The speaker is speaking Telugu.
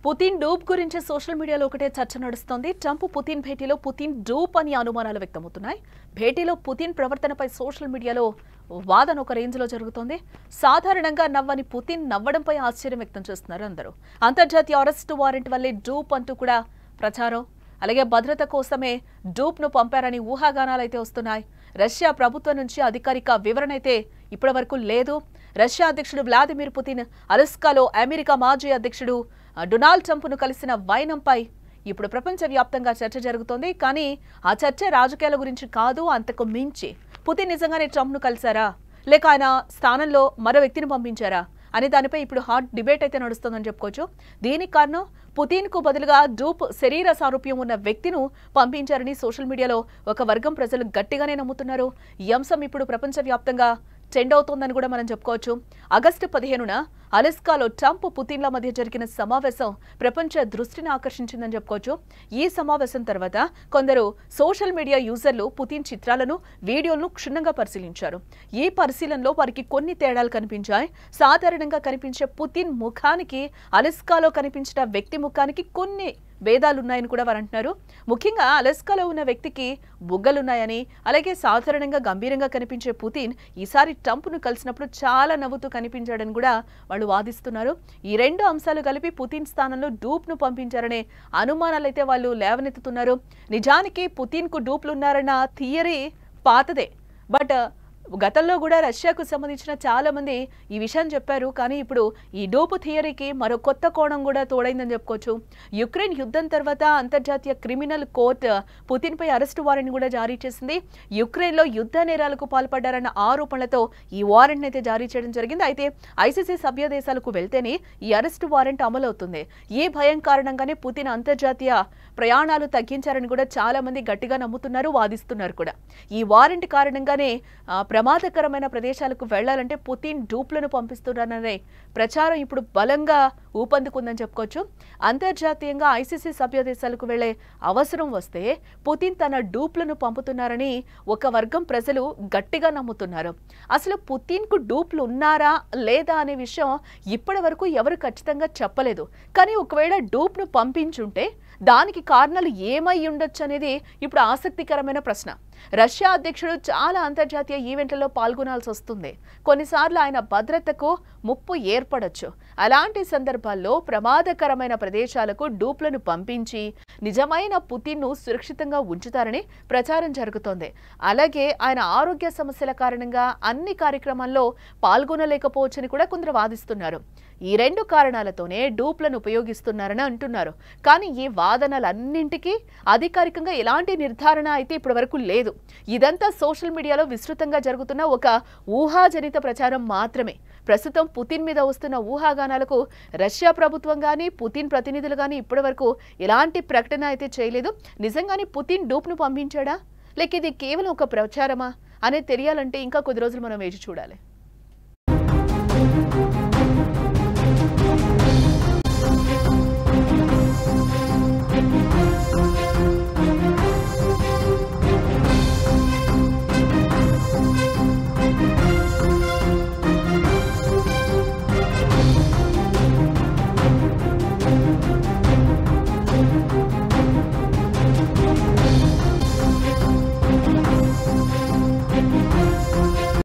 పుతిన్ డూప్ గురించి సోషల్ మీడియాలో ఒకటే చర్చ నడుస్తోంది. ట్రంప్ పుతిన్ భేటీలో పుతిన్ డూప్ అని అనుమానాలు వ్యక్తమవుతున్నాయి. భేటీలో పుతిన్ ప్రవర్తనపై సోషల్ మీడియాలో వాదన ఒక రేంజ్లో జరుగుతోంది. సాధారణంగా నవ్వని పుతిన్ నవ్వడంపై ఆశ్చర్యం వ్యక్తం చేస్తున్నారు అందరూ. అంతర్జాతీయ అరెస్టు వారెంట్ వల్లే డూప్ అంటూ కూడా ప్రచారం, అలాగే భద్రత కోసమే డూప్ ను పంపారని ఊహాగానాలు అయితే వస్తున్నాయి. రష్యా ప్రభుత్వం నుంచి అధికారిక వివరణ అయితే ఇప్పటి వరకు లేదు. రష్యా అధ్యక్షుడు వ్లాదిమిర్ పుతిన్ అలస్కాలో అమెరికా మాజీ అధ్యక్షుడు డొనాల్డ్ ట్రంప్ను కలిసిన వైనంపై ఇప్పుడు ప్రపంచవ్యాప్తంగా చర్చ జరుగుతోంది. కానీ ఆ చర్చ రాజకీయాల గురించి కాదు, అంతకు మించి పుతిన్ నిజంగానే ట్రంప్ను కలిశారా, లేక ఆయన స్థానంలో మరో వ్యక్తిని పంపించారా అనే దానిపై ఇప్పుడు హాట్ డిబేట్ అయితే నడుస్తుందని చెప్పుకోవచ్చు. దీనికి కారణం పుతిన్కు బదులుగా డూప్ శరీర సారూప్యం ఉన్న వ్యక్తిను పంపించారని సోషల్ మీడియాలో ఒక వర్గం ప్రజలు గట్టిగానే నమ్ముతున్నారు. ఈ అంశం ఇప్పుడు ప్రపంచవ్యాప్తంగా ట్రెండ్ అవుతోందని కూడా మనం చెప్పుకోవచ్చు. ఆగస్టు 15న అలస్కాలో ట్రంప్ పుతిన్ల మధ్య జరిగిన సమావేశం ప్రపంచ దృష్టిని ఆకర్షించిందని చెప్పుకోవచ్చు. ఈ సమావేశం తర్వాత కొందరు సోషల్ మీడియా యూజర్లు పుతిన్ చిత్రాలను, వీడియోలను క్షుణ్ణంగా పరిశీలించారు. ఈ పరిశీలనలో వారికి కొన్ని తేడాలు కనిపించాయి. సాధారణంగా కనిపించే పుతిన్ ముఖానికి అలస్కాలో కనిపించిన వ్యక్తి ముఖానికి కొన్ని భేదాలున్నాయని కూడా వారు అంటున్నారు. ముఖ్యంగా అలస్కాలో ఉన్న వ్యక్తికి బుగ్గలున్నాయని, అలాగే సాధారణంగా గంభీరంగా కనిపించే పుతిన్ ఈసారి ట్రంప్ను కలిసినప్పుడు చాలా నవ్వుతూ కనిపించాడని కూడా వాళ్ళు వాదిస్తున్నారు. ఈ రెండు అంశాలు కలిపి పుతిన్ స్థానంలో డూప్ను పంపించారనే అనుమానాలైతే వాళ్ళు లేవనెత్తుతున్నారు. నిజానికి పుతిన్కు డూప్లున్నారన్న థియరీ పాతదే. బట్ గతంలో కూడా రష్యాకు సంబంధించిన చాలా మంది ఈ విషయం చెప్పారు. కానీ ఇప్పుడు ఈ డూప్ థియరీకి మరో కొత్త కోణం కూడా తోడైందని చెప్పుకోవచ్చు. యుక్రెయిన్ యుద్ధం తర్వాత అంతర్జాతీయ క్రిమినల్ కోర్టు పుతిన్పై అరెస్టు వారెంట్ కూడా జారీ చేసింది. యుక్రెయిన్లో యుద్ధ నేరాలకు పాల్పడ్డారన్న ఆరోపణలతో ఈ వారెంట్ అయితే జారీ చేయడం జరిగింది. అయితే ఐసీసీ సభ్య దేశాలకు వెళ్తేనే ఈ అరెస్టు వారెంట్ అమలవుతుంది. ఈ భయం కారణంగానే పుతిన్ అంతర్జాతీయ ప్రయాణాలు తగ్గించారని కూడా చాలా మంది గట్టిగా నమ్ముతున్నారు, వాదిస్తున్నారు కూడా. ఈ వారెంట్ కారణంగానే ప్రమాదకరమైన ప్రదేశాలకు వెళ్లాలంటే పుతిన్ డూప్లను పంపిస్తున్నారనే ప్రచారం ఇప్పుడు బలంగా ఊపందుకుందని చెప్పుకోవచ్చు. అంతర్జాతీయంగా ఐసీసీ సభ్య దేశాలకు వెళ్లే అవసరం వస్తే పుతిన్ తన డూప్లను పంపుతున్నారని ఒక వర్గం ప్రజలు గట్టిగా నమ్ముతున్నారు. అసలు పుతిన్కు డూప్లు ఉన్నారా లేదా అనే విషయం ఇప్పటి వరకు ఎవరు ఖచ్చితంగా చెప్పలేదు. కానీ ఒకవేళ డూప్ను పంపించుంటే దానికి కారణాలు ఏమై ఉండొచ్చు అనేది ఇప్పుడు ఆసక్తికరమైన ప్రశ్న. రష్యా అధ్యక్షుడు చాలా అంతర్జాతీయ ఈవెంట్లలో పాల్గొనాల్సి వస్తుంది. కొన్నిసార్లు ఆయన భద్రతకు ముప్పు ఏర్పడొచ్చు. అలాంటి సందర్భాల్లో ప్రమాదకరమైన ప్రదేశాలకు డూప్లను పంపించి నిజమైన పుతిన్ను సురక్షితంగా ఉంచుతారని ప్రచారం జరుగుతోంది. అలాగే ఆయన ఆరోగ్య సమస్యల కారణంగా అన్ని కార్యక్రమాల్లో పాల్గొనలేకపోవచ్చని కూడా కొందరు వాదిస్తున్నారు. ఈ రెండు కారణాలతోనే డూప్లను ఉపయోగిస్తున్నారని అంటున్నారు. కానీ ఈ వాదనలన్నింటికీ అధికారికంగా ఎలాంటి నిర్ధారణ అయితే ఇప్పటి వరకు లేదు. ఇదంతా సోషల్ మీడియాలో విస్తృతంగా జరుగుతున్న ఒక ఊహాజనిత ప్రచారం మాత్రమే. ప్రస్తుతం పుతిన్ మీద వస్తున్న ఊహాగానాలకు రష్యా ప్రభుత్వం కానీ పుతిన్ ప్రతినిధులు కానీ ఇప్పటి వరకు ఎలాంటి ప్రకటన అయితే చేయలేదు. నిజంగానే పుతిన్ డూప్ను పంపించాడా, లేక ఇది కేవలం ఒక ప్రచారమా అనేది తెలియాలంటే ఇంకా కొద్ది రోజులు మనం వేచి చూడాలి.